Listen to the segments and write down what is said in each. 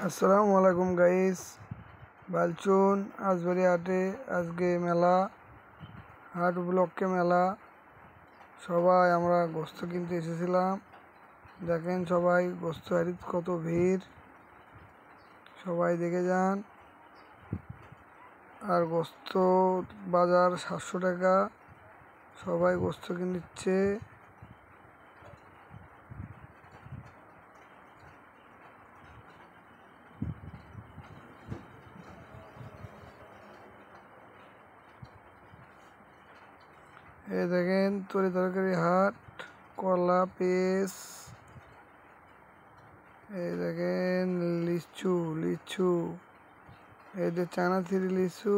আসসালামু আলাইকুম গাইস। বালচুন আজবাড়ি হাটে আজকে মেলা, হাট উপলক্ষে মেলা। সবাই আমরা গোস্ত কিনতে এসেছিলাম। দেখেন সবাই গোস্ত হারিত কত ভিড়, সবাই দেখে যান। আর গোস্ত বাজার 700 টাকা, সবাই গোস্ত কিনছে। এই দেখেন তরি তরকারি হাট, কলা, পেঁয়াজ, এই দেখেন লিচু লিচু, এই যে চানাচুরি লিচু,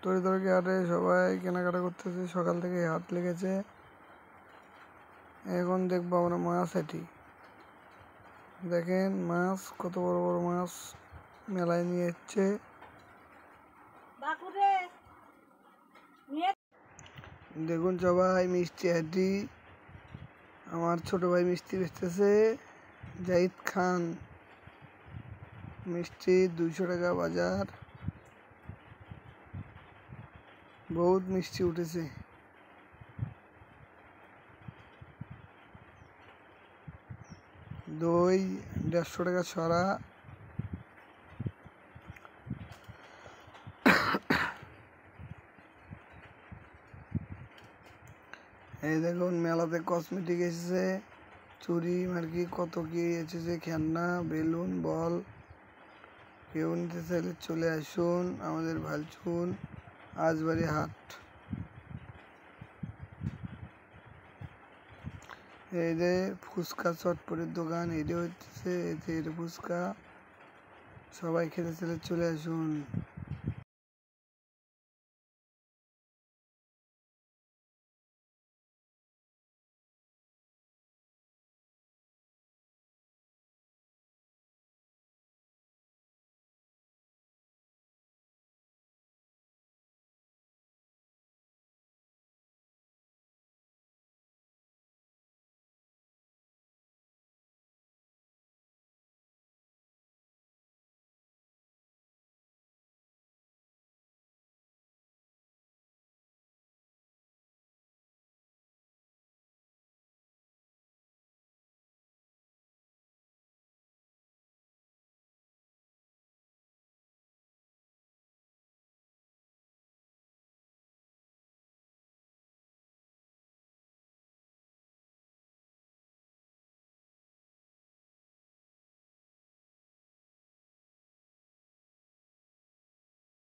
তরি তরকারি হাটে সবাই কেনাকাটা করতেছে। সকাল থেকে হাট লেগেছে। এখন দেখবো আমরা মাছ হাঁটি। দেখেন মাছ, কত বড় বড় মাছ মেলায় নিয়ে এসছে। দেখুন সবাই মিষ্টি হাঁটি। আমার ছোট ভাই মিষ্টি বেচতেছে, জাহিদ খান। মিষ্টি 200 টাকা বাজার, বহুত মিষ্টি উঠেছে। দই 150 টাকা ছড়া। এই দেখুন মেলাতে কসমেটিক এসেছে, চুড়ি মার্কি কত কি এসেছে, খেলনা, বেলুন, বল। কেউ নিতে চাইলে চলে আসুন আমাদের ভালচুন আজবাড়ি হাট। এই যে ফুচকা চটপটির দোকান, এটা হচ্ছে ফুচকা। সবাই খেতে চাইলে চলে আসুন।